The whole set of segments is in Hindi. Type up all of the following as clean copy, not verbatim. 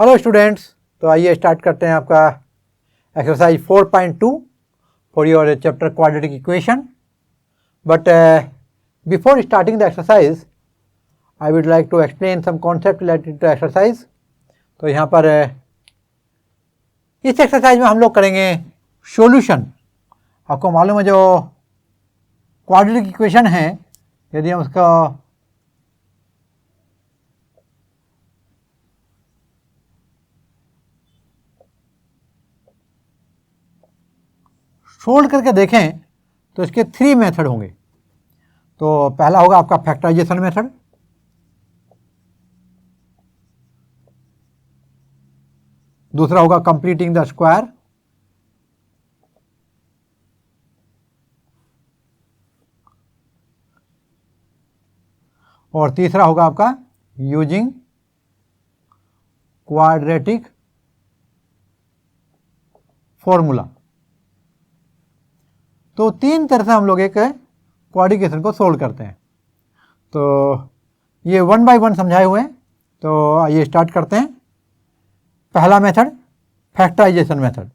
हेलो स्टूडेंट्स, तो आइए स्टार्ट करते हैं आपका exercise 4.2 for your chapter quadratic equation. But before starting the exercise I would like to explain some concept related to exercise. तो यहाँ पर इस एक्सरसाइज में हम लोग करेंगे सॉल्यूशन. आपको मालूम है जो क्वाड्रेटिक इक्वेशन है, यदि हम उसका सोल्व करके देखें तो इसके 3 मेथड होंगे. तो पहला होगा आपका फैक्टराइजेशन मेथड, दूसरा होगा कंप्लीटिंग द स्क्वायर, और तीसरा होगा आपका यूजिंग क्वाड्रेटिक फॉर्मूला. तो 3 तरह से हम लोग एक क्वाड्रेटिक को सोल्व करते हैं. तो ये 1 बाय 1 समझाए हुए हैं. तो आइए स्टार्ट करते हैं. पहला मेथड फैक्टराइजेशन मेथड.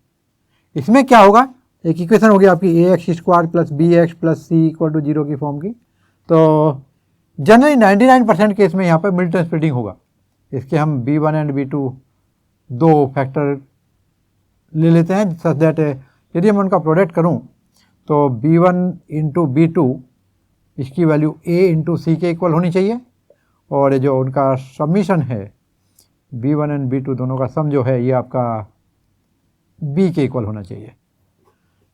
इसमें क्या होगा, एक इक्वेशन होगी आपकी ax² plus bx plus c equal to 0 की फॉर्म की. तो जनरली 99% केस में यहाँ पर मिल्टन स्प्लिटिंग होगा. इसके हम b1 एंड b2 दो फैक्टर ले लेते हैं सच दैट यदि मैं उनका प्रोडक्ट करूँ तो b1 इंटू b2 इसकी वैल्यू a इंटू सी के इक्वल होनी चाहिए, और जो उनका सबमिशन है b1 एंड b2 दोनों का सम जो है ये आपका b के इक्वल होना चाहिए.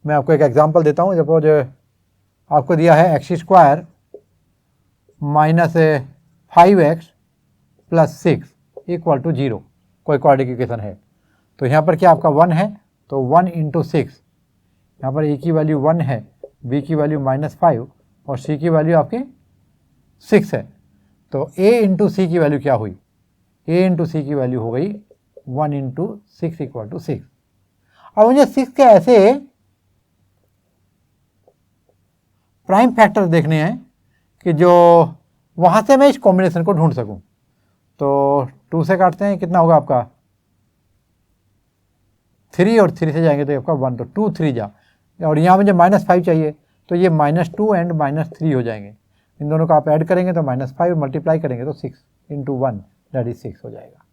मैं आपको एक एग्जांपल देता हूँ. सपोज आपको दिया है x² minus 5x plus 6 equal to 0, कोई क्वाड्रेटिक इक्वेशन है. तो यहाँ पर क्या आपका 1 है, तो 1 इंटू 6, यहाँ पर a की वैल्यू 1 है, b की वैल्यू -5 और c की वैल्यू आपकी 6 है. तो a इंटू सी की वैल्यू क्या हुई, a इंटू सी की वैल्यू हो गई 1 इंटू 6 इक्वल टू 6. अब मुझे 6 के ऐसे प्राइम फैक्टर देखने हैं कि जो वहाँ से मैं इस कॉम्बिनेशन को ढूंढ सकूँ. तो 2 से काटते हैं, कितना होगा आपका 3, और 3 से जाएंगे तो आपका 1, तो 2 3 जा, और यहाँ मुझे -5 चाहिए तो ये -2 एंड -3 हो जाएंगे. इन दोनों को आप ऐड करेंगे तो -5 मल्टीप्लाई करेंगे तो 6 इंटू 1 दैट इज 6 हो जाएगा.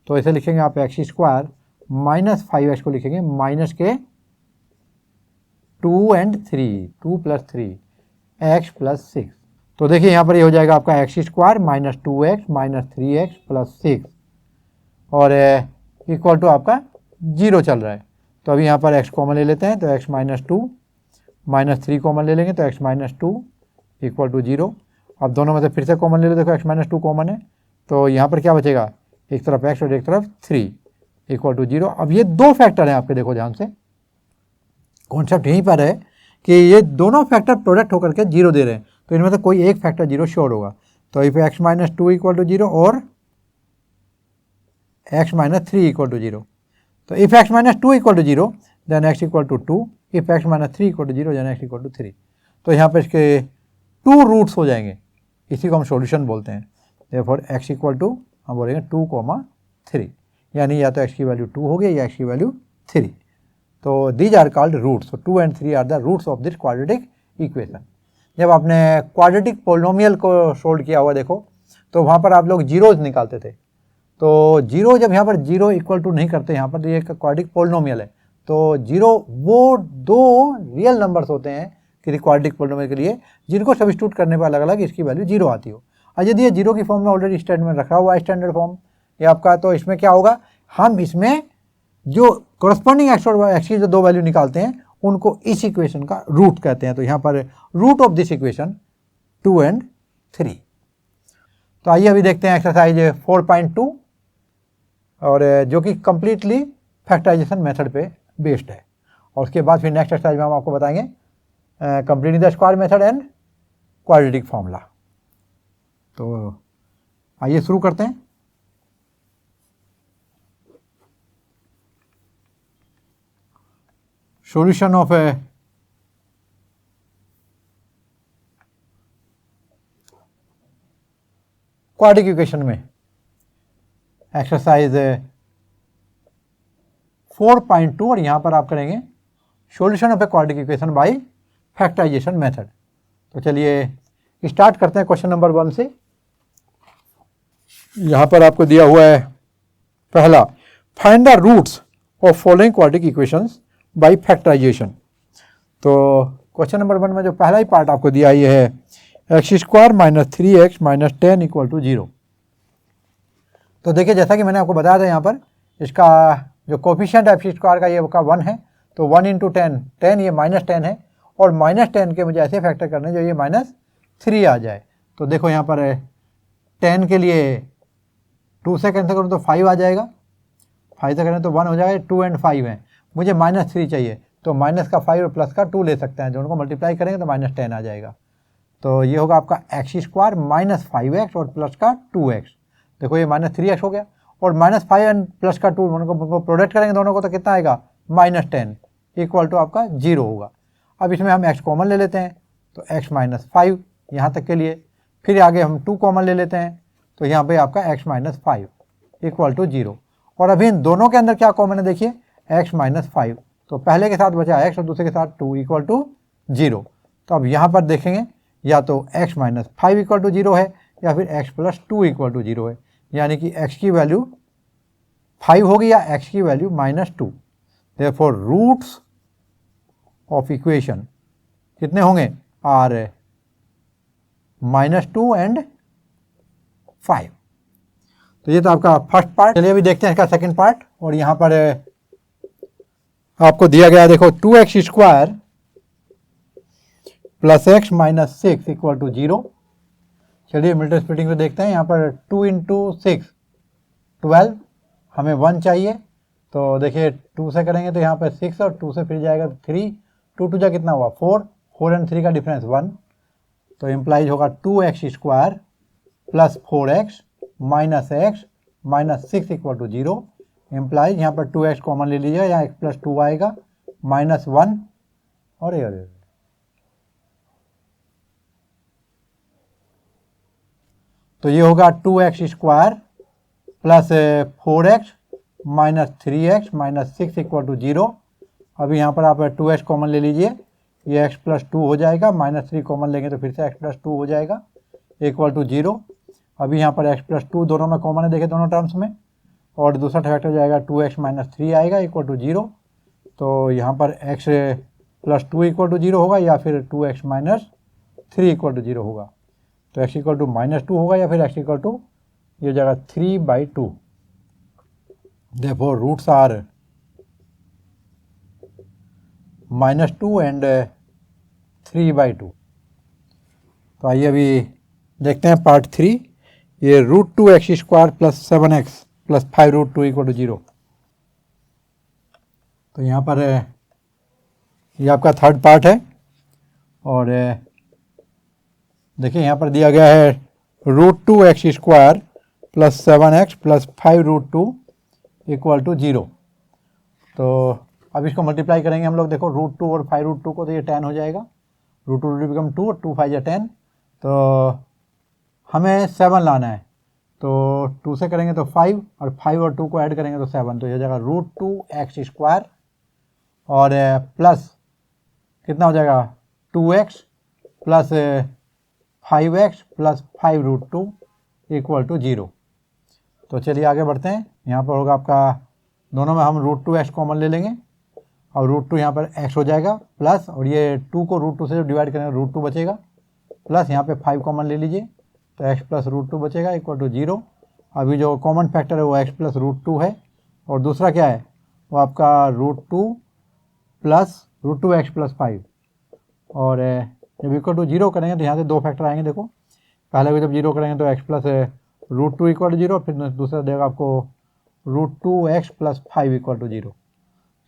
तो ऐसे लिखेंगे आप x² माइनस 5x को लिखेंगे माइनस के 2 एंड 3, 2 प्लस 3 x प्लस 6. तो देखिए यहाँ पर ये हो जाएगा आपका x² minus 2x minus 3x plus 6 और इक्वल टू आपका 0 चल रहा है. तो अभी यहाँ पर x कॉमन ले लेते हैं, तो x माइनस 2 माइनस 3 कॉमन ले लेंगे तो x माइनस 2 इक्वल टू 0. अब दोनों में से फिर से कॉमन ले लो, देखो x माइनस 2 कॉमन है, तो यहाँ पर क्या बचेगा, एक तरफ x और एक तरफ 3 इक्वल टू 0. अब ये दो फैक्टर हैं आपके, देखो ध्यान से, कॉन्सेप्ट यहीं पर है कि ये दोनों फैक्टर प्रोडक्ट होकर के 0 दे रहे हैं, तो इनमें से कोई एक फैक्टर 0 श्योर होगा. तो if x minus 2 equal to 0 और x माइनस 3 इक्वल टू 0. तो if x minus 2 equal to 0 then x equal to 2, if x minus 3 equal to 0 then x equal to 3. तो यहाँ पर इसके 2 रूट्स हो जाएंगे, इसी को हम सॉल्यूशन बोलते हैं. देयरफॉर x इक्वल टू हम बोलेंगे 2,3, यानी या तो x की वैल्यू 2 होगी या x की वैल्यू 3. तो these are called roots. 2 and 3 are the roots of this quadratic equation. जब आपने क्वाड्रेटिक पोलिनोमियल को सोल्व किया हुआ देखो, तो वहाँ पर आप लोग जीरोज निकालते थे. तो जीरो जब यहाँ पर 0 इक्वल टू नहीं करते, यहाँ पर ये एक क्वाड्रेटिक पोलिनोमियल है, तो 0 वो दो रियल नंबर्स होते हैं किसी क्वाड्रेटिक पोलिनोमियल के लिए जिनको सब्स्टिट्यूट करने पर अलग अलग इसकी वैल्यू 0 आती हो. और यदि ये 0 की फॉर्म में ऑलरेडी स्टैंडर्ड में रखा हुआ है, स्टैंडर्ड फॉर्म ये आपका, तो इसमें क्या होगा, हम इसमें जो कॉरस्पॉन्डिंग एक्स और एक्स की जो दो वैल्यू निकालते हैं उनको इस इक्वेशन का रूट कहते हैं. तो यहाँ पर root of this equation 2 and 3. तो आइए अभी देखते हैं एक्सरसाइज 4.2, और जो कि कंप्लीटली फैक्टराइजेशन मेथड पे बेस्ड है. और उसके बाद फिर नेक्स्ट एक्सरसाइज में हम आपको बताएंगे completing the square method and quadratic formula. तो आइए शुरू करते हैं. सॉल्यूशन ऑफ क्वाड्रेटिक इक्वेशन में एक्सरसाइज 4.2 और यहाँ पर आप करेंगे solution of a quadratic equation by factorisation method. तो चलिए स्टार्ट करते हैं क्वेश्चन नंबर 1 से। यहाँ पर आपको दिया हुआ है पहला, find the roots of following quadratic equations by factorisation. तो क्वेश्चन नंबर 1 में जो पहला ही पार्ट आपको दिया ये है x² - 3x - 10 = 0। तो देखिए जैसा कि मैंने आपको बताया था यहाँ पर इसका जो कोफिशिएंट x² का ये का 1 है, तो 1 × 10, 10 ये -10 है और -10 के मुझे ऐसे फैक्टर करने जो ये -3 आ जाए। तो देखो यहाँ पर 10 के लिए 2 से कैंसिल करूँ तो 5 आ जाएगा, 5 से करें तो 1 हो जाएगा, 2 और 5 है, मुझे -3 चाहिए तो माइनस का 5 और प्लस का 2 ले सकते हैं, दोनों को मल्टीप्लाई करेंगे तो -10 आ जाएगा। तो ये होगा आपका x² - 5x और प्लस का 2x। देखो ये -3x हो गया और -5 एंड प्लस का 2 दोनों को प्रोडक्ट करेंगे दोनों को तो कितना आएगा -10 = आपका 0 होगा। अब इसमें हम x कॉमन ले लेते हैं तो x - 5 यहाँ तक के लिए, फिर आगे हम 2 कॉमन ले लेते हैं तो यहाँ पे आपका x - 5 = 0। और अभी इन दोनों के अंदर क्या कॉमन है देखिए x - 5, तो पहले के साथ बचा x और दूसरे के साथ 2 = 0। तो अब यहाँ पर देखेंगे या तो x - 5 = 0 है या फिर x + 2 = 0 है, यानी कि x की वैल्यू 5 होगी या x की value -2। Therefore roots of equation कितने होंगे आर -2 एंड 5। तो ये तो आपका फर्स्ट पार्ट। चलिए अभी देखते हैं इसका सेकंड पार्ट। और यहाँ पर आपको दिया गया देखो 2x² + x - 6 = 0। चलिए मल्टीपल स्प्लिटिंग को देखते हैं। यहाँ पर 2 × 6 12, हमें 1 चाहिए तो देखिए 2 से करेंगे तो यहाँ पर 6 और 2 से फिर जाएगा तो 3, 2 2 जा कितना हुआ 4, 4 और 3 का डिफरेंस 1, तो इम्प्लाइज होगा 2x² + 4x - x - 6 = 0। इम्प्लाइज यहाँ पर 2x कॉमन ले लीजिएगा, यहाँ x + 2 आएगा -1 और ये तो ये होगा 2x² + 4x - 3x - 6 = 0। अभी यहाँ पर आप 2x कॉमन ले लीजिए, ये x + 2 हो जाएगा, -3 कॉमन लेंगे तो फिर से x + 2 हो जाएगा = 0। अभी यहाँ पर x + 2 दोनों में कॉमन है देखिए दोनों टर्म्स में, और दूसरा फैक्टर जाएगा 2x - 3 आएगा = 0। तो यहाँ पर x + 2 = 0 होगा या फिर 2x - 3 = 0 होगा। तो x = -2 होगा या फिर x = ये जाएगा 3/2। Therefore roots are -2 and 3/2। तो आइए अभी देखते हैं पार्ट 3। ये √2x² + 7x + 5√2 = 0। तो यहाँ पर ये आपका थर्ड पार्ट है। और देखिए यहाँ पर दिया गया है √2x² + 7x + 5√2 = 0। तो अब इसको मल्टीप्लाई करेंगे हम लोग, देखो √2 और 5√2 को तो ये 10 हो जाएगा, √2 बिकम 2 और 2 5 या 10। तो हमें 7 लाना है तो 2 से करेंगे तो 5 और 5 और 2 को ऐड करेंगे तो 7, तो ये जाएगा √2x² और प्लस कितना हो जाएगा 2x + 5x + 5√2 = 0। तो चलिए आगे बढ़ते हैं। यहाँ पर होगा आपका दोनों में हम √2x कॉमन ले लेंगे और √2 यहाँ पर x हो जाएगा प्लस, और ये 2 को √2 से जो डिवाइड करेंगे √2 बचेगा, प्लस यहाँ पे 5 कॉमन ले लीजिए तो x + √2 बचेगा = 0। अभी जो कॉमन फैक्टर है वो x + √2 है और दूसरा क्या है वो आपका √2 + √2x + 5। और जब = 0 करेंगे तो यहाँ से 2 फैक्टर आएंगे। देखो पहले को जब 0 करेंगे तो x + √2 = 0, फिर दूसरा देगा आपको √2x + 5 = 0।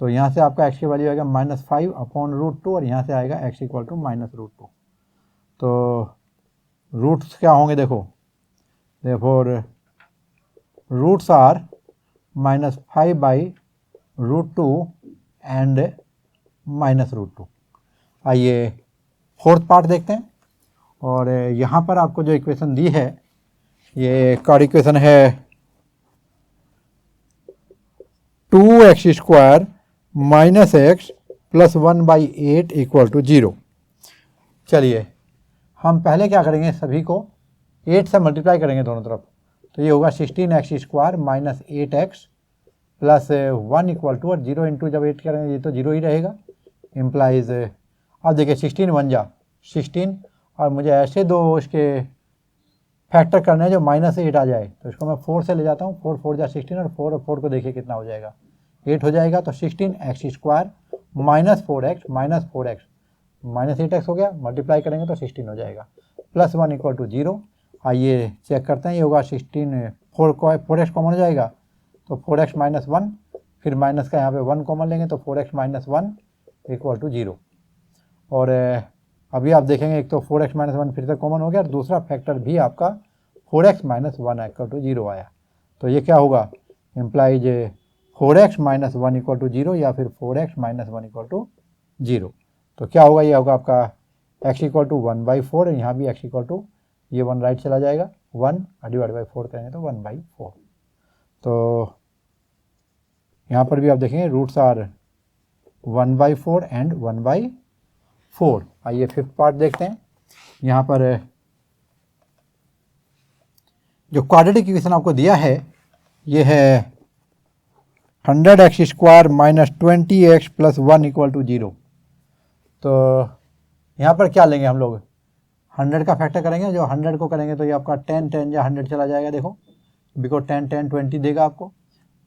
तो यहाँ से आपका x की वैल्यू आएगा -5/√2 और यहाँ से आएगा x = -√2। तो रूट्स क्या होंगे देखो, देयरफॉर रूट्स आर -5/√2 एंड -√2। आइए फोर्थ पार्ट देखते हैं। और यहाँ पर आपको जो इक्वेशन दी है ये कार्ड इक्वेशन है 2x² minus x plus 1/8 equal to 0। चलिए हम पहले क्या करेंगे, सभी को 8 से मल्टीप्लाई करेंगे दोनों तरफ, तो ये होगा 16x² minus 8x plus 1 equal to, और 0 इंटू जब 8 करेंगे ये तो 0 ही रहेगा, इम्प्लाइज। अब देखिए 16 1 जा 16, और मुझे ऐसे दो इसके फैक्टर करना है जो -8 आ जाए, तो इसको मैं 4 से ले जाता हूँ, 4 4 जा 16, और 4 और 4 को देखिए कितना हो जाएगा, 8 हो जाएगा। तो 16x² minus 4x minus 4x minus 8x हो गया, मल्टीप्लाई करेंगे तो 16 हो जाएगा, प्लस 1 इक्वल टू 0। आइए चेक करते हैं, ये होगा 16, 4x कॉमन हो जाएगा, तो 4x माइनस 1, फिर माइनस का यहाँ पे 1 कॉमन लेंगे तो 4x माइनस 1 इक्वल टू 0। और अभी आप देखेंगे एक तो 4x माइनस 1 फिर से कॉमन हो गया, और दूसरा फैक्टर भी आपका 4x माइनस 1 इक्वल टू 0 आया। तो ये क्या होगा, implies 4x minus 1 equal to 0, या फिर 4x माइनस 1 इक्वल टू 0। तो क्या होगा, ये होगा आपका x इक्वल टू 1/4, यहाँ भी x इक्वल टू, ये 1 राइट चला जाएगा, 1 डिवाइड बाई 4 करेंगे तो 1/4। तो यहाँ पर भी आप देखेंगे रूट्स आर 1/4 एंड 1/4। आइए फिफ्थ पार्ट देखते हैं। यहाँ पर जो क्वाड्रेटिक इक्वेशन आपको दिया है ये है 100x² minus 20x plus 1 equal to 0। तो यहाँ पर क्या लेंगे हम लोग, 100 का फैक्टर करेंगे, जो 100 को करेंगे तो ये आपका 10 10 या 100 चला जाएगा, देखो बिकॉज 10 10 20 देगा आपको।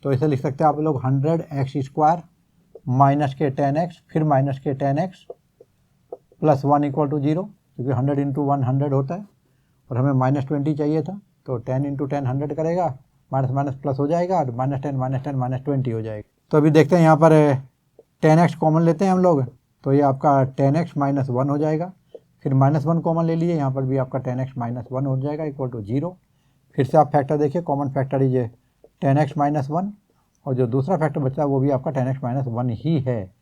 तो इसे लिख सकते हैं आप लोग 100x² माइनस के 10x फिर माइनस के 10x प्लस 1 इक्वल टू 0, क्योंकि 100 इंटू 1 100 होता है, और हमें -20 चाहिए था, तो 10 इंटू 10 100 करेगा, माइनस माइनस प्लस हो जाएगा, और -10 -10 -20 हो जाएगा। तो अभी देखते हैं यहाँ पर 10x कॉमन लेते हैं हम लोग, तो ये आपका 10x माइनस 1 हो जाएगा, फिर -1 कॉमन ले लिए, यहाँ पर भी आपका 10x माइनस 1 हो जाएगा इक्वल टू 0। फिर से आप फैक्टर देखिए, कॉमन फैक्टर ये 10x माइनस 1, और जो दूसरा फैक्टर बचा है वो भी आपका 10x माइनस 1 ही है,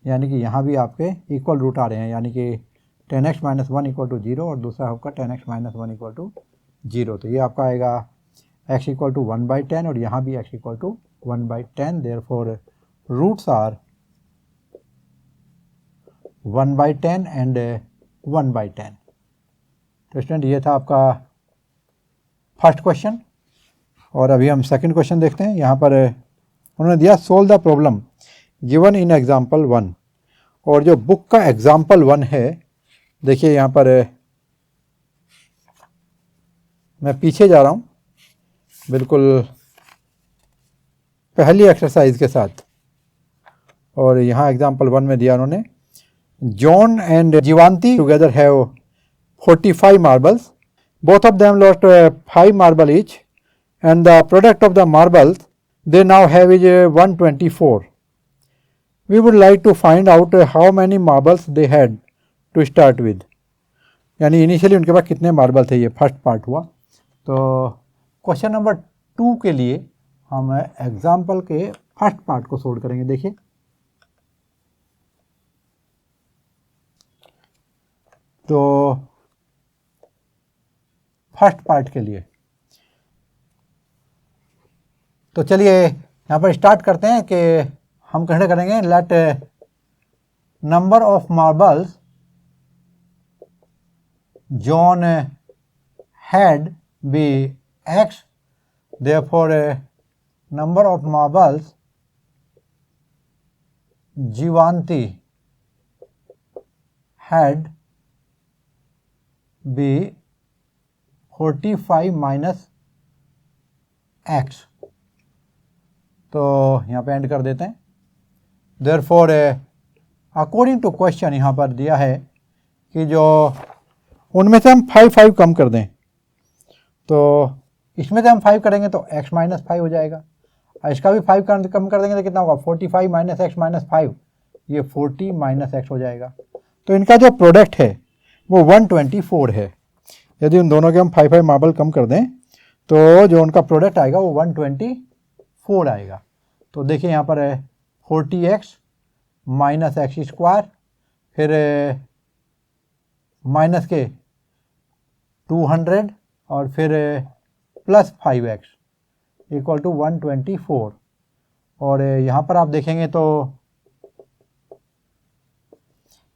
यानी कि यहाँ भी आपके इक्वल रूट आ रहे हैं, यानी कि 10x माइनस 1 इक्वल टू 0, और दूसरा आपका 10x माइनस 1 इक्वल टू 0। तो ये आपका आएगा x इक्वल टू 1/10, और यहाँ भी x equal to 1/10, therefore roots are 1/10 and 1/10। तो स्टूडेंट ये था आपका फर्स्ट क्वेश्चन, और अभी हम सेकंड क्वेश्चन देखते हैं। यहाँ पर उन्होंने दिया solve the problem given in example 1, और जो बुक का एग्जाम्पल 1 है, देखिए यहाँ पर मैं पीछे जा रहा हूँ बिल्कुल पहली एक्सरसाइज के साथ, और यहाँ एग्जाम्पल 1 में दिया उन्होंने John and Jeevanti together have 45 marbles, both of them lost 5 marble each, and the product of the marbles they now have is 124. We would like to find out how many marbles they had to start with. यानी इनिशियली उनके पास कितने मार्बल थे, ये फर्स्ट पार्ट हुआ। तो क्वेश्चन नंबर 2 के लिए हम एग्जाम्पल के फर्स्ट पार्ट को सोल्व करेंगे। देखिए तो फर्स्ट पार्ट के लिए तो चलिए यहाँ पर स्टार्ट करते हैं कि हम कंसीडर करेंगे let number of marbles John had be x, therefore number of marbles Jivanti had be 45 minus x। तो यहाँ पे एंड कर देते हैं। देयरफॉर अकॉर्डिंग टू क्वेश्चन यहाँ पर दिया है कि जो उनमें से हम 5 कम कर दें, तो इसमें से हम 5 करेंगे तो x माइनस 5 हो जाएगा, और इसका भी 5 कम कर देंगे तो कितना होगा 45 माइनस x माइनस 5, ये 40 माइनस x हो जाएगा। तो इनका जो प्रोडक्ट है वो 124 है। यदि उन दोनों के हम 5 मार्बल कम कर दें तो जो उनका प्रोडक्ट आएगा वो 124 आएगा। तो देखिए यहाँ पर है 40x माइनस x², फिर माइनस के 200 और फिर प्लस 5x इक्वल टू 124, और यहाँ पर आप देखेंगे तो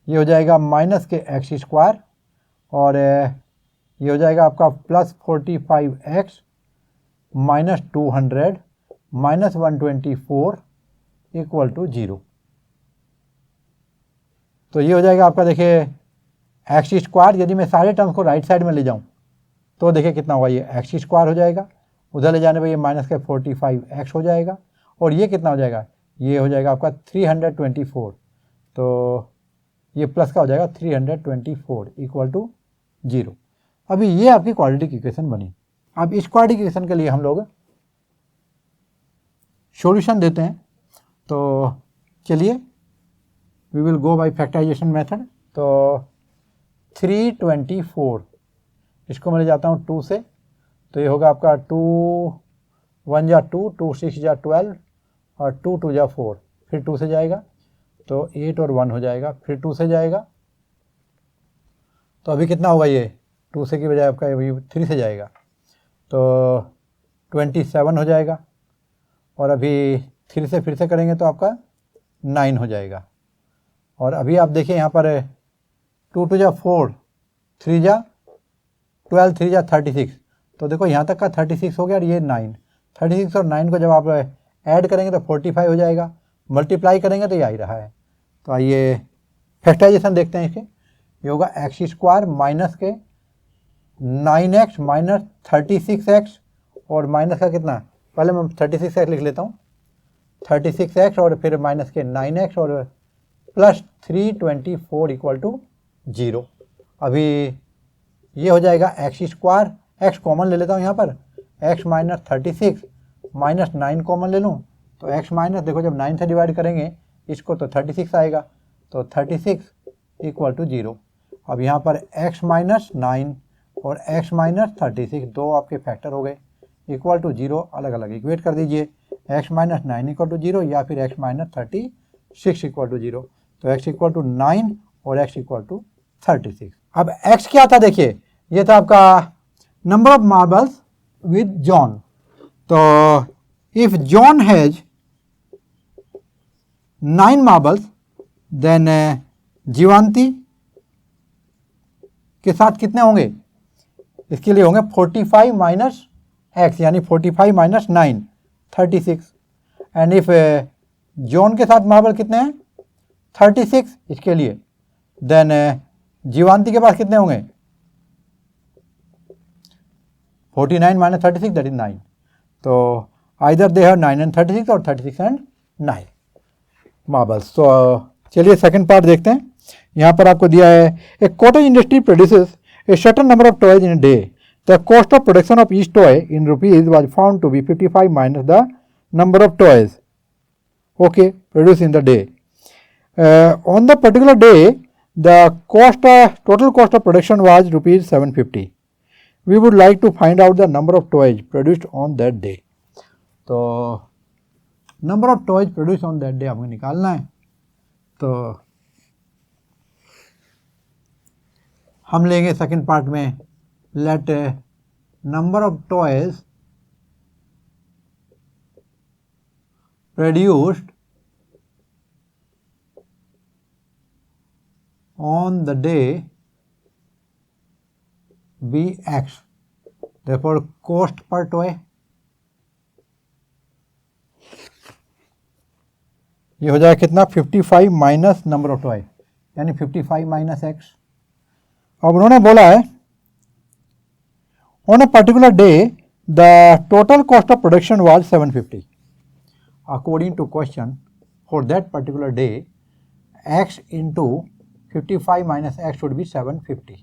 ये हो जाएगा माइनस के एक्स स्क्वायर और ये हो जाएगा आपका plus 45x minus 200 minus 124 equal to 0। तो ये हो जाएगा आपका, देखिए एक्स स्क्वायर, यदि मैं सारे टर्म्स को राइट साइड में ले जाऊं तो देखिए कितना होगा, ये एक्स स्क्वायर हो जाएगा, उधर ले जाने पर ये माइनस के 45x हो जाएगा और ये कितना हो जाएगा, ये हो जाएगा आपका 324। तो ये प्लस का हो जाएगा 324 इक्वल टू 0। अभी ये आपकी क्वाड्रेटिक इक्वेशन बनी। अब इस क्वाड्रेटिक इक्वेशन के लिए हम लोग सॉल्यूशन देते हैं। तो चलिए we will go by factorisation method. तो 324 इसको मैं ले जाता हूँ 2 से, तो ये होगा आपका 2 1 जा 2, 2 6 जा 12 और 2 2 जा 4, फिर 2 से जाएगा तो 8 और 1 हो जाएगा, फिर 2 से जाएगा तो अभी कितना होगा, ये 2 से की बजाय आपका अभी 3 से जाएगा तो 27 हो जाएगा और अभी 3 से फिर से करेंगे तो आपका 9 हो जाएगा। और अभी आप देखिए यहाँ पर 2 2 जा 4, 3 जा 12, 3 जा 36, तो देखो यहाँ तक का 36 हो गया और ये 9, 36 और 9 को जब आप ऐड करेंगे तो 45 हो जाएगा, मल्टीप्लाई करेंगे तो ये आ ही रहा है। तो आइए फैक्टराइजेशन देखते हैं इसके। ये होगा एक्स स्क्वायर माइनस के 9x माइनस 36x और माइनस का कितना, पहले मैं 36x लिख लेता हूँ, 36x और फिर माइनस के 9x और प्लस 324 इक्वल टू 0। अभी ये हो जाएगा एक्स स्क्वायर, एक्स कॉमन ले लेता हूँ यहाँ पर, एक्स माइनस 36 माइनस 9 कॉमन ले लूँ तो एक्स माइनस, देखो जब 9 से डिवाइड करेंगे इसको तो 36 आएगा, तो 36 इक्वल टू 0। अब यहाँ पर x माइनस 9 और x माइनस 36 दो आपके फैक्टर हो गए, इक्वल टू 0 अलग अलग इक्वेट कर दीजिए, x माइनस 9 इक्वल टू 0 या फिर x माइनस 36 इक्वल टू 0। तो x इक्वल टू 9 और x इक्वल टू 36। अब x क्या था, देखिए ये था आपका number of marbles with John. तो if John has 9 marbles then Jeevanti के साथ कितने होंगे, इसके लिए होंगे 45 माइनस एक्स यानी 45 माइनस 9 36। एंड इफ जॉन के साथ मार्बल कितने हैं 36 इसके लिए, देन जीवांती के पास कितने होंगे 49 माइनस 36 दैट इज 9। तो आइदर दे हैव 9 एंड 36 और 36 एंड 9 मार्बल्स। तो चलिए सेकंड पार्ट देखते हैं। यहाँ पर आपको दिया है a cottage industry produces a certain number of toys in a day, the cost of production of each toy in rupees was found to be 55 minus the number of toys okay produce in the day. On the particular day the total cost of production was rupees 750. We would like to find out the number of toys produced on that day. तो number of toys produce on that day आपको निकालना है। तो हम लेंगे सेकंड पार्ट में, let number of toys produced on the day be x, therefore cost per toy ये हो जाएगा कितना 55 माइनस नंबर ऑफ टॉय यानी 55 माइनस एक्स। अब उन्होंने बोला है on a particular day the total cost of production was 750। According to question for that particular day x into 55 minus x should be 750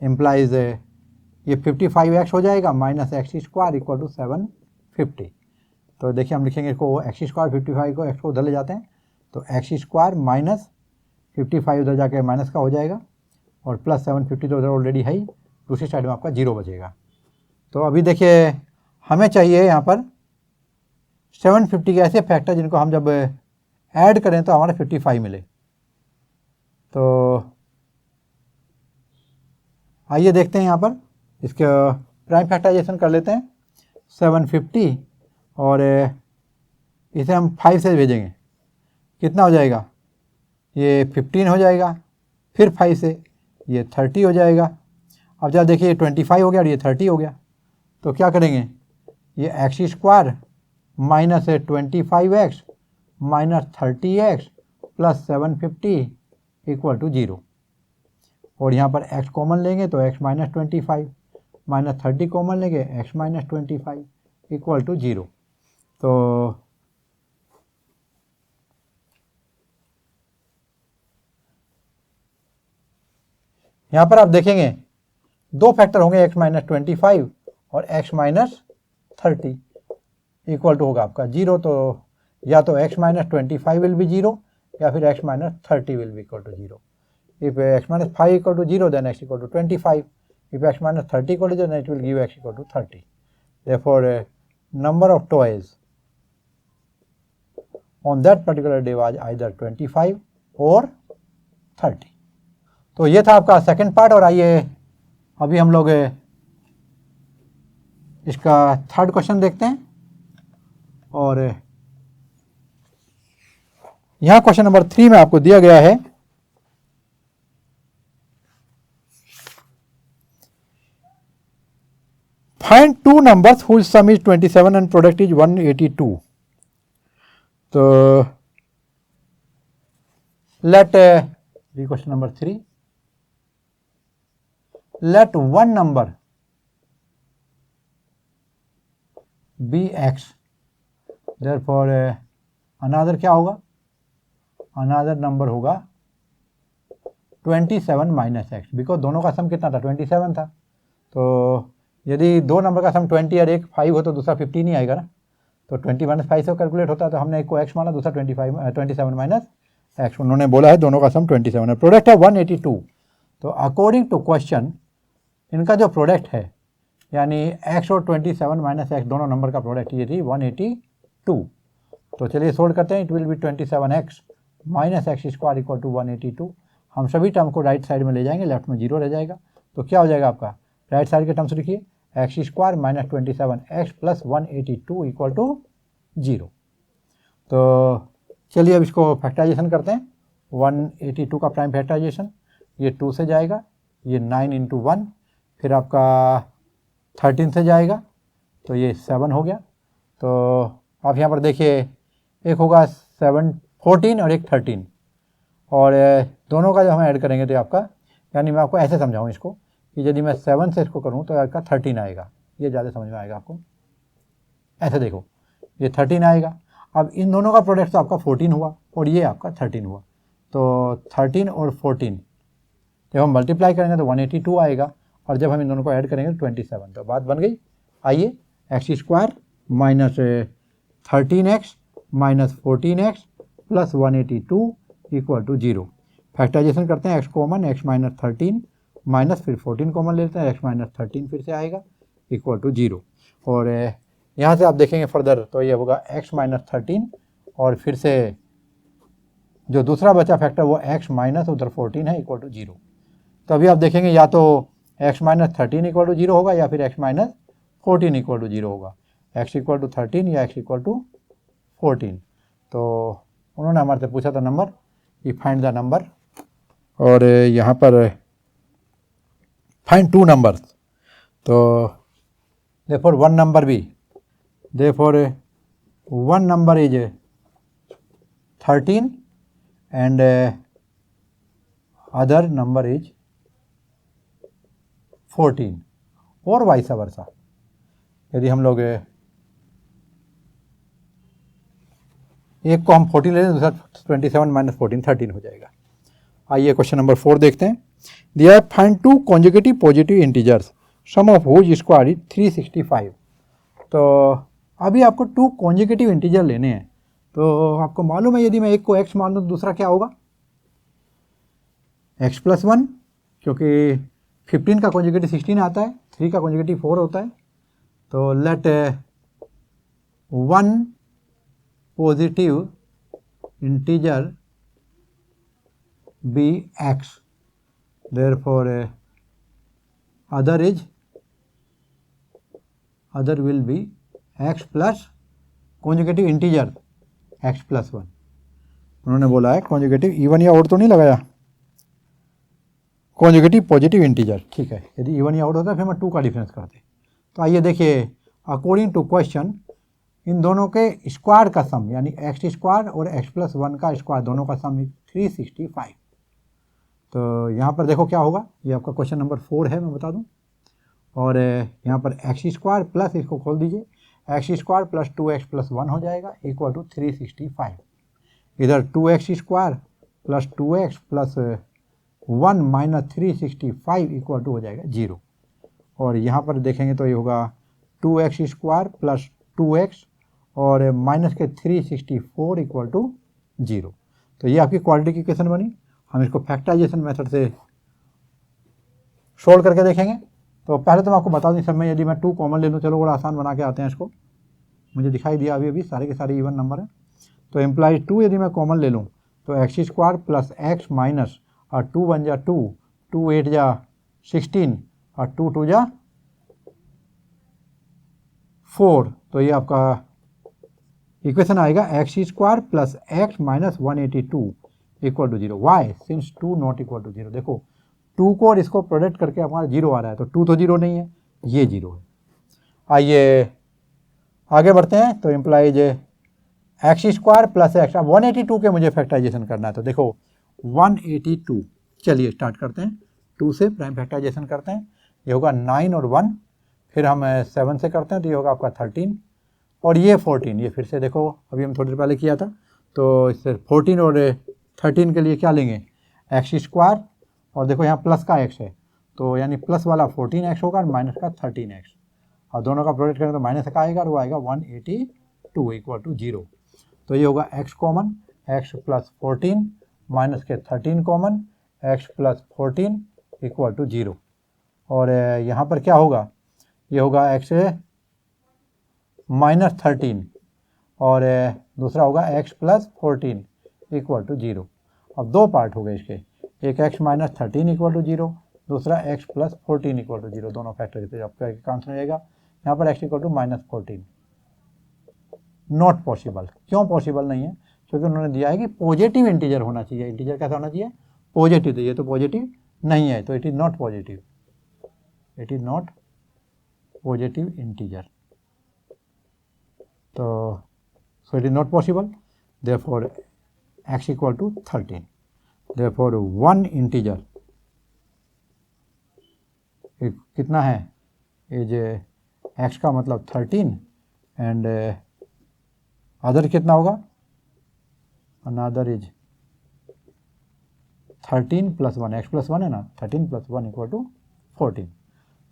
implies ये 55x हो जाएगा minus x square equal to 750। तो देखिए हम लिखेंगे इसको एक्स स्क्वायर 55 को एक्स को उधर ले जाते हैं तो एक्स स्क्वायर माइनस 55 उधर जाके माइनस का हो जाएगा और प्लस 750 तो उधर ऑलरेडी है ही, दूसरी साइड में आपका 0 बचेगा। तो अभी देखिए हमें चाहिए यहाँ पर 750 के ऐसे फैक्टर जिनको हम जब ऐड करें तो हमारा 55 मिले। तो आइए देखते हैं यहाँ पर इसका प्राइम फैक्टराइजेशन कर लेते हैं 750 और इसे हम 5 से भेजेंगे, कितना हो जाएगा, ये 15 हो जाएगा, फिर 5 से ये 30 हो जाएगा। अब जब देखिए 25 हो गया और ये 30 हो गया, तो क्या करेंगे, ये x square minus 25x minus 30x plus 750 equal to 0। और यहाँ पर x कॉमन लेंगे तो x माइनस 25 माइनस 30 कॉमन लेंगे x माइनस 25 इक्वल टू 0। तो यहाँ पर आप देखेंगे दो फैक्टर होंगे, x माइनस 25 और x माइनस 30 इक्वल टू होगा आपका 0। तो या तो x माइनस 25 विल बी 0 या फिर x minus 30 will be equal to 0। If x minus 5 equal to 0, then x equal to 25. If x minus 30 equal to 0, then it will give x equal to 30. Therefore, number of toys on that particular day was either 25 or 30. तो ये था आपका सेकंड पार्ट। और आइए अभी हम लोग इसका थर्ड क्वेश्चन देखते हैं। और यहाँ क्वेश्चन नंबर 3 में आपको दिया गया है, find two numbers whose sum is 27 and product is 182. So let question number 3, let one number be x, therefore another क्या होगा, another number होगा 27 माइनस एक्स, बिकॉज दोनों का सम कितना था, 27 था। तो यदि दो नंबर का सम 20 और एक 5 हो तो दूसरा 15 ही आएगा ना। तो 20 माइनस 5 से कैलकुलेट होता है, तो हमने एक को x माना, दूसरा 27 माइनस एक्स। उन्होंने बोला है दोनों का सम 27 है, प्रोडक्ट है 182। तो अकॉर्डिंग टू क्वेश्चन इनका जो प्रोडक्ट है यानी x और 27 माइनस एक्स दोनों नंबर का प्रोडक्ट ये थी 182। तो चलिए सोल्व करते हैं। It will be 27x minus x square equal to 182। हम सभी टर्म को राइट साइड में ले जाएंगे, लेफ्ट में 0 रह जाएगा। तो क्या हो जाएगा आपका, राइट साइड के टर्म्स लिखिए, x square minus 27x plus 182 equal to 0। तो चलिए अब इसको फैक्टराइजेशन करते हैं। 182 का प्राइम फैक्टराइजेशन, ये 2 से जाएगा, ये 9 इंटू 1, फिर आपका 13 से जाएगा तो ये 7 हो गया। तो आप यहाँ पर देखिए एक होगा 14 और एक 13, और दोनों का जब हम ऐड करेंगे तो आपका, यानी मैं आपको ऐसे समझाऊँ इसको कि यदि मैं 7 से इसको करूँ तो आपका 13 आएगा, ये ज़्यादा समझ में आएगा आपको। ऐसे देखो ये 13 आएगा। अब इन दोनों का प्रोडक्ट तो आपका 14 हुआ और ये आपका 13 हुआ। तो 13 और 14 जब हम मल्टीप्लाई करेंगे तो 182 आएगा, और जब हम इन दोनों को ऐड करेंगे तो 27। तो बात बन गई। आइए x square minus 13x minus 14x plus 182 equal to 0। Factorisation करते हैं, x common, x minus 13 minus फिर 14 कॉमन लेते हैं, x माइनस 13 फिर से आएगा इक्वल टू 0। और यहाँ से आप देखेंगे फर्दर तो ये होगा x माइनस 13 और फिर से जो दूसरा बचा फैक्टर वो x माइनस उधर 14 है इक्वल टू 0। तो अभी आप देखेंगे या तो x माइनस 13 इक्वल टू 0 होगा या फिर x माइनस 14 इक्वल टू 0 होगा, x इक्वल टू 13 या x इक्वल टू 14। तो उन्होंने हमारे से पूछा था नंबर, ये फाइंड द नंबर, और यहाँ पर फाइंड टू नंबर्स। तो therefore one number भी, therefore one number is 13 and other number is 14 और वाइस वर्सा। यदि हम लोग एक को हम 14 ले लें, दूसरा 27 माइनस 14 13 हो जाएगा। आइए क्वेश्चन नंबर 4 देखते हैं। दिया find two consecutive positive integers sum of whose square is 365। तो अभी आपको 2 कॉन्जुगेटिव इंटीजर लेने हैं। तो आपको मालूम है यदि मैं एक को x मान लूँ तो दूसरा क्या होगा, x प्लस 1, क्योंकि 15 का कॉन्जुगेटिव 16 आता है, 3 का कॉन्जुगेटिव 4 होता है। तो let 1 positive integer be x, therefore other will be x plus conjugative integer x plus one. उन्होंने बोला है कॉन्जुगेटिव इवन या ऑड तो नहीं लगाया, कॉन्जुगेटिव पॉजिटिव इंटीजर, ठीक है। यदि इवन या ऑड होता फिर मैं 2 का डिफरेंस करते। तो आइए देखिए, अकॉर्डिंग टू क्वेश्चन इन दोनों के स्क्वायर का सम यानी एक्स स्क्वायर और एक्स प्लस वन का स्क्वायर दोनों का सम 365। तो यहाँ पर देखो क्या होगा, ये आपका क्वेश्चन नंबर 4 है, मैं बता दूँ। और यहाँ पर एक्स स्क्वायर प्लस, इसको खोल दीजिए, x square plus 2x plus 1 हो जाएगा इक्वल टू 365। इधर 2x square plus 2x plus 1 minus 365 equal to हो जाएगा 0। और यहाँ पर देखेंगे तो ये होगा 2x स्क्वायर प्लस 2x और माइनस के 364 इक्वल टू 0। तो ये आपकी क्वाड्रेटिक की इक्वेशन बनी। हम इसको फैक्टराइजेशन मेथड से सोल्व करके देखेंगे। तो पहले तो मैं आपको बता दूं, सब में यदि मैं 2 कॉमन ले लूँ, चलो बड़ा आसान बना के आते हैं इसको। मुझे दिखाई दिया अभी सारे के सारे इवन नंबर हैं। तो इम्प्लाइज 2 यदि मैं कॉमन ले लूँ तो x square plus x minus और 2 1 जा 2, 2 8 जा 16 और 2 2 जा 4। तो ये आपका इक्वेशन आएगा x square plus x minus 182 equal to 0। Why? Since 2 not equal to 0। देखो 2 को और इसको प्रोडक्ट करके हमारा 0 आ रहा है, तो 2 तो 0 नहीं है, ये 0 है। आइए आगे बढ़ते हैं। तो implies x square plus x, अब 182 के मुझे फैक्टराइजेशन करना है। तो देखो 182, चलिए स्टार्ट करते हैं, 2 से प्राइम फैक्टराइजेशन करते हैं। ये होगा 9 और 1, फिर हम 7 से करते हैं तो ये होगा आपका 13 और ये 14। ये फिर से देखो, अभी हम थोड़ी देर पहले किया था। तो इससे 14 और 13 के लिए क्या लेंगे, एक्स स्क्वायर, और देखो यहाँ प्लस का एक्स है तो यानी प्लस वाला 14x होगा और माइनस का 13x, और दोनों का प्रोडक्ट करें तो माइनस का आएगा और वो आएगा 182 इक्वल टू 0। तो ये होगा x common, x plus 14 minus के 13 common, x plus 14 equal to 0। और यहाँ पर क्या होगा, ये होगा x माइनस 13 और दूसरा होगा x प्लस 14 इक्वल टू 0। अब 2 पार्ट हो गए इसके, एक x माइनस 13 इक्वल टू 0, दूसरा x प्लस 14 इक्वल टू 0। दोनों फैक्टर के आपका आंसर हो जाएगा। यहाँ पर x equal to minus 14 not possible. क्यों पॉसिबल नहीं है, क्योंकि उन्होंने दिया है कि पॉजिटिव इंटीजर होना चाहिए। इंटीजर कैसा होना चाहिए, पॉजिटिव। तो ये तो पॉजिटिव नहीं है, तो it is not positive, it is not positive integer. तो so it is not possible, therefore x equal to 13। Therefore, one integer कितना है, इज x का मतलब 13 एंड अदर कितना होगा, another is 13 plus 1, x plus 1 है ना, 13 प्लस 1 इक्वल टू 14।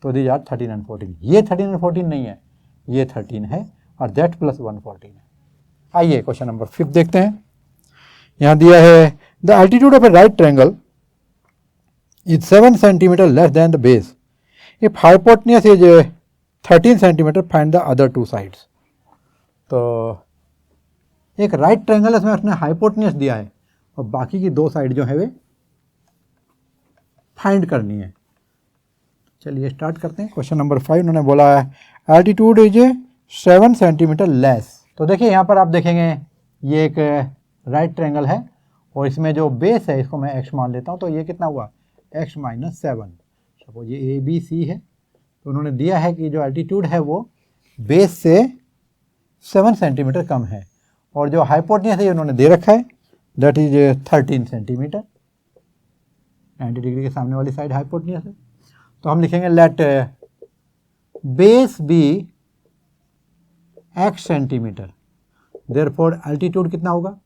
तो दीज आर 13 एंड 14। ये 13 एंड 14 नहीं है, ये 13 है और दैट प्लस 1 14 है। आइए क्वेश्चन नंबर 5 देखते हैं। यहाँ दिया है the altitude of a right triangle is 7 centimeter less than the base. If hypotenuse is 13 centimeter, find the other two sides. तो एक राइट ट्रायंगल इसमें उसने हाइपोटेन्यूस दिया है और बाकी की 2 साइड जो है वे फाइंड करनी है। चलिए स्टार्ट करते हैं। क्वेश्चन नंबर 5 उन्होंने बोला है एल्टीट्यूड इज 7 सेंटीमीटर लेस। तो देखिए यहाँ पर आप देखेंगे ये एक राइट ट्रायंगल है और इसमें जो बेस है इसको मैं x मान लेता हूँ। तो ये कितना हुआ, x माइनस 7। सपोज ये ABC है, तो उन्होंने दिया है कि जो एल्टीट्यूड है वो बेस से 7 सेंटीमीटर कम है और जो हाइपोटेन्यूस है उन्होंने दे रखा है दैट इज 13 सेंटीमीटर। 90 डिग्री के सामने वाली साइड हाइपोटेन्यूस है। तो हम लिखेंगे let base be x centimetre, therefore altitude कितना होगा,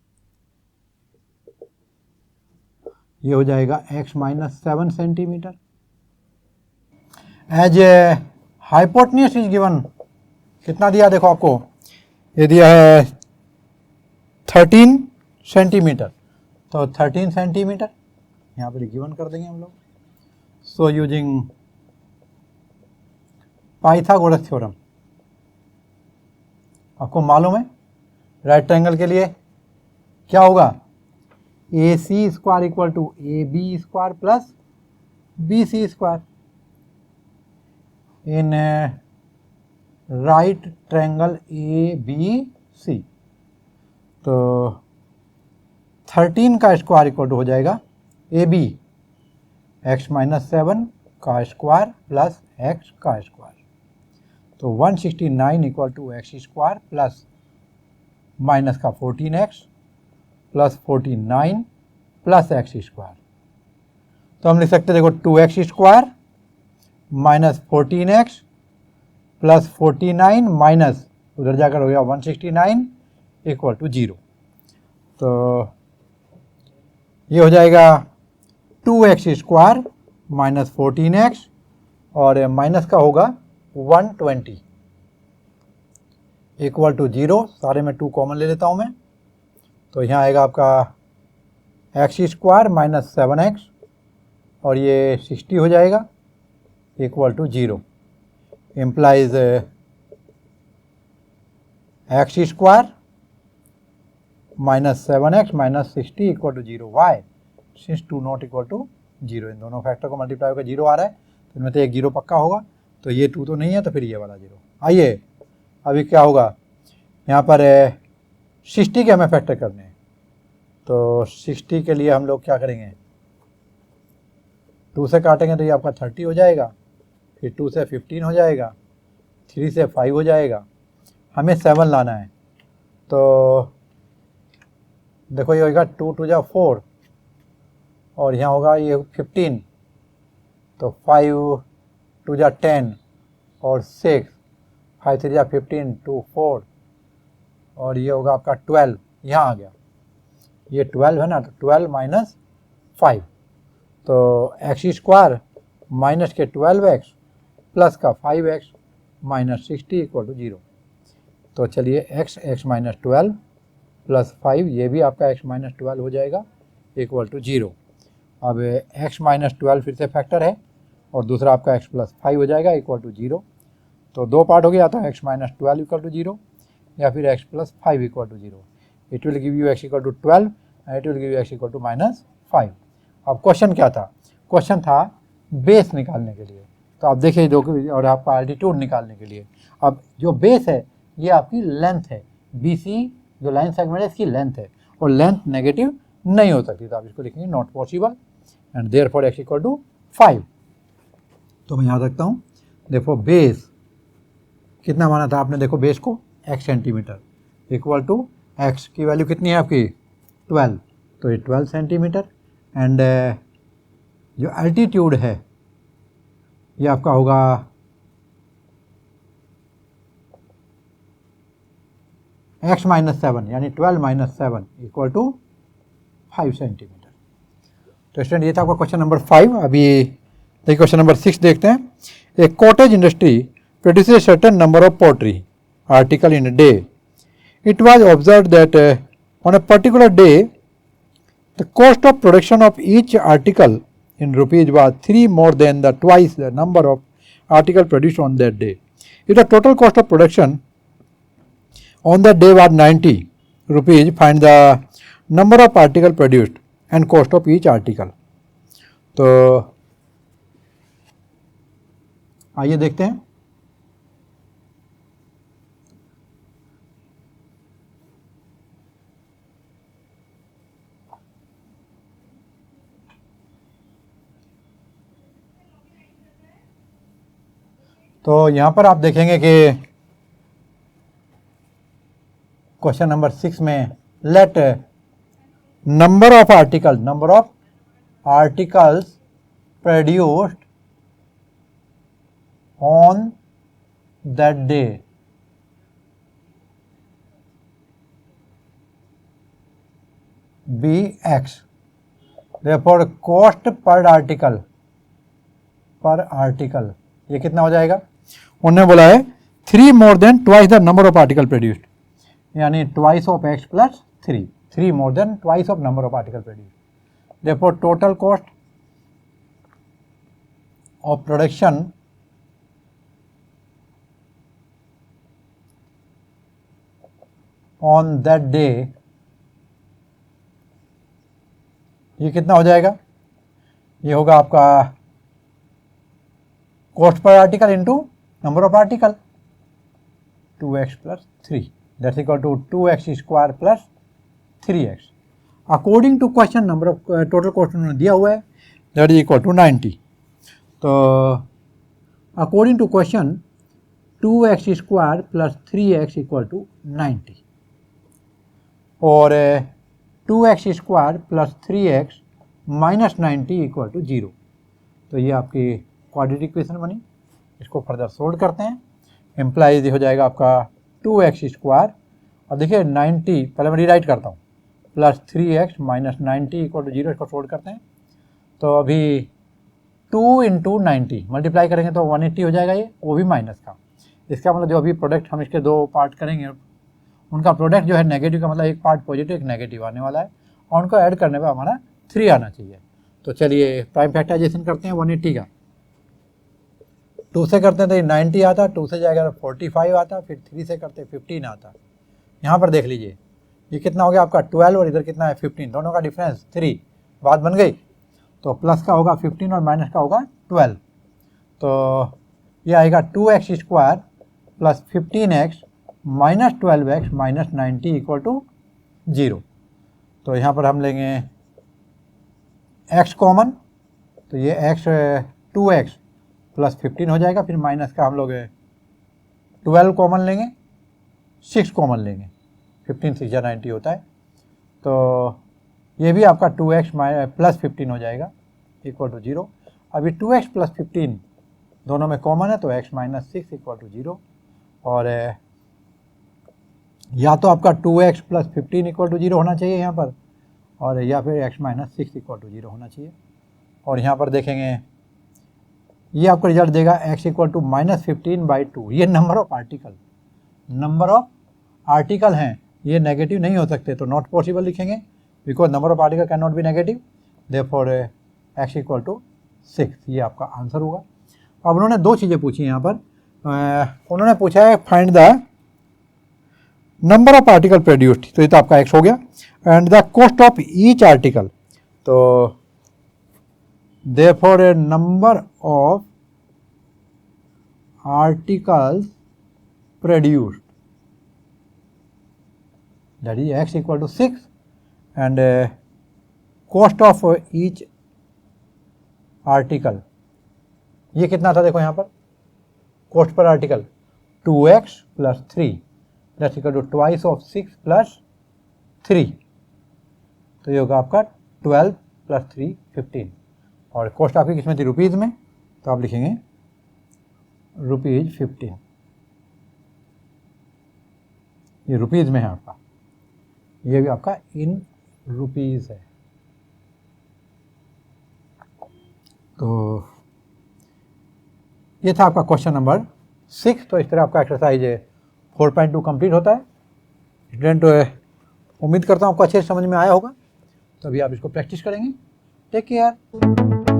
ये हो जाएगा x minus 7 centimetre. As a hypotenuse is given, कितना दिया देखो आपको, ये दिया है 13 सेंटीमीटर। तो 13 सेंटीमीटर यहाँ पर गिवन कर देंगे हम लोग। सो यूजिंग पाइथागोरस थ्योरम, आपको मालूम है राइट ट्रायंगल के लिए क्या होगा, AC square equal to AB square plus BC square. In right triangle ABC, तो 13 का स्क्वायर इक्वल टू हो जाएगा ए बी एक्स माइनस 7 का स्क्वायर प्लस एक्स का स्क्वायर। तो 169 equal to x square plus minus का 14x plus 49 plus x square. तो हम लिख सकते हैं, देखो 2x square minus 14x plus 49 minus उधर जाकर हो गया 169 इक्वल टू 0। तो ये हो जाएगा 2x स्क्वायर माइनस 14x और माइनस का होगा 120 इक्वल टू 0। सारे में 2 कॉमन ले लेता हूँ मैं। तो यहाँ आएगा आपका एक्स स्क्वायर माइनस 7x और ये 60 हो जाएगा equal to 0। Implies x square minus 7x minus 60 equal to 0। Why? Since 2 not equal to 0, इन दोनों फैक्टर को मल्टीप्लाई होकर 0 आ रहा है, तो इनमें तो एक 0 पक्का होगा। तो ये 2 तो नहीं है, तो फिर ये वाला 0। आइए अभी क्या होगा, यहाँ पर 60 के हमें फैक्टर करने हैं। तो 60 के लिए हम लोग क्या करेंगे, 2 से काटेंगे तो ये आपका 30 हो जाएगा, फिर 2 से 15 हो जाएगा, 3 से 5 हो जाएगा, हमें 7 लाना है। तो देखो ये होगा 2 2 जा 4 और यहाँ होगा ये 15, तो 5 2 जा 10 और 6, 5 3 जा 15, 2 4 और ये होगा आपका 12। यहाँ आ गया, ये 12 है ना, तो 12 माइनस 5, तो एक्स स्क्वायर माइनस के 12x प्लस का 5x माइनस 60 इक्वल टू 0। तो चलिए x माइनस 12 प्लस 5, ये भी आपका x माइनस 12 हो जाएगा इक्वल टू 0। अब x माइनस 12 फिर से फैक्टर है और दूसरा आपका x प्लस 5 हो जाएगा इक्वल टू 0। तो 2 पार्ट हो गया, तो x माइनस 12 इक्वल टू 0 या फिर x plus 5 equal to 0। It will give you x equal to 12 and it will give you x equal to minus 5। अब क्वेश्चन क्या था, क्वेश्चन था बेस निकालने के लिए। तो आप देखिए दो, और आपका एल्टीट्यूड निकालने के लिए। अब जो बेस है ये आपकी लेंथ है, BC जो लाइन सेगमेंट है इसकी लेंथ है, और लेंथ नेगेटिव नहीं हो सकती, तो आप इसको लिखेंगे not possible and therefore x equal to 5। तो मैं याद रखता हूँ, देखो बेस कितना माना था आपने, देखो बेस को x centimetre equal to x की वैल्यू कितनी है आपकी 12, तो ये 12 सेंटीमीटर एंड जो एल्टीट्यूड है ये आपका होगा x माइनस 7 यानी 12 माइनस 7 इक्वल टू 5 सेंटीमीटर। तो स्टूडेंट ये था आपका क्वेश्चन नंबर 5। अभी देखिए क्वेश्चन नंबर 6 देखते हैं। A cottage industry produces a certain number of pottery article in a day. It was observed that on a particular day the cost of production of each article in rupees was 3 more than the twice the number of article produced on that day. If the total cost of production on that day was 90 rupees, find the number of article produced and cost of each article. तो आइए देखते हैं। तो यहाँ पर आप देखेंगे कि क्वेश्चन नंबर 6 में let number of articles produced on that day be x, therefore cost per article ये कितना हो जाएगा, उन्होंने बोला है 3 more than twice the number of article produced, यानी twice of x plus 3 more than twice of number of article produced. Therefore total cost of production on that day ये कितना हो जाएगा, ये होगा आपका cost per article into number of article 2x plus 3 that's equal to 2x square plus 3x। According to question number of total question उन्होंने दिया हुआ है दैट इज इक्वल टू 90। तो according to question 2x square plus 3x equal to 90 और 2x square plus 3x minus 90 equal to 0। तो ये आपकी क्वाड्रेटिक इक्वेशन बनी। इसको फर्दर सोल्व करते हैं। इम्प्लाइज हो जाएगा आपका 2x स्क्वायर और देखिए 90, पहले मैं रिराइट करता हूँ, plus 3x minus 90 equal to 0। इसको सोल्व करते हैं तो अभी 2 इंटू 90 मल्टीप्लाई करेंगे तो 180 हो जाएगा ये, वो भी माइनस का। इसका मतलब जो अभी प्रोडक्ट हम इसके दो पार्ट करेंगे उनका प्रोडक्ट जो है नेगेटिव का मतलब एक पार्ट पॉजिटिव एक नेगेटिव आने वाला है और उनको ऐड करने पर हमारा 3 आना चाहिए। तो चलिए प्राइम फैक्टराइजेशन करते हैं 180 का। 2 से करते हैं तो ये 90 आता, 2 से जाएगा तो 45 आता, फिर 3 से करते हैं 15 आता। यहाँ पर देख लीजिए ये कितना हो गया आपका 12 और इधर कितना है 15, दोनों का डिफरेंस 3। बात बन गई। तो प्लस का होगा 15 और माइनस का होगा 12। तो ये आएगा 2x square plus 15x minus 12x minus 90 equal to 0। तो यहाँ पर हम लेंगे x कॉमन, तो ये x 2x प्लस 15 हो जाएगा, फिर माइनस का हम लोग 12 कॉमन लेंगे, 6 कॉमन लेंगे, 15 6 या 90 होता है। तो ये भी आपका 2x प्लस 15 हो जाएगा इक्वल टू 0। अभी 2x प्लस 15 दोनों में कॉमन है तो x माइनस 6 इक्वल टू 0। और या तो आपका 2x प्लस 15 इक्वल टू 0 होना चाहिए यहाँ पर, और या फिर x माइनस 6 इक्वल टू 0 होना चाहिए। और यहाँ पर देखेंगे ये आपको रिजल्ट देगा x इक्वल टू माइनस 15/2। ये नंबर ऑफ आर्टिकल हैं, ये नेगेटिव नहीं हो सकते, तो नॉट पॉसिबल लिखेंगे because number of article can not be negative, therefore x equal to 6। ये आपका आंसर होगा। अब उन्होंने दो चीज़ें पूछी यहाँ पर। उन्होंने पूछा है find the number of article produced, तो ये तो आपका x हो गया, and the cost of each article. तो therefore number of articles produced that is x equal to 6 and cost of each article ये कितना था देखो यहाँ पर cost per article 2x plus 3 that's equal to twice of 6 plus 3। तो ये होगा आपका 12 plus 3 15। और कॉस्ट आपकी किसमें थी रुपीज़ में, तो आप लिखेंगे ₹15। ये रुपीज़ में है आपका, ये भी आपका इन रुपीज़ है। तो ये था आपका क्वेश्चन नंबर 6। तो इस तरह आपका एक्सरसाइज 4.2 कंप्लीट होता है। स्टूडेंट उम्मीद करता हूँ आपको अच्छे से समझ में आया होगा। तो अभी आप इसको प्रैक्टिस करेंगे। Take care.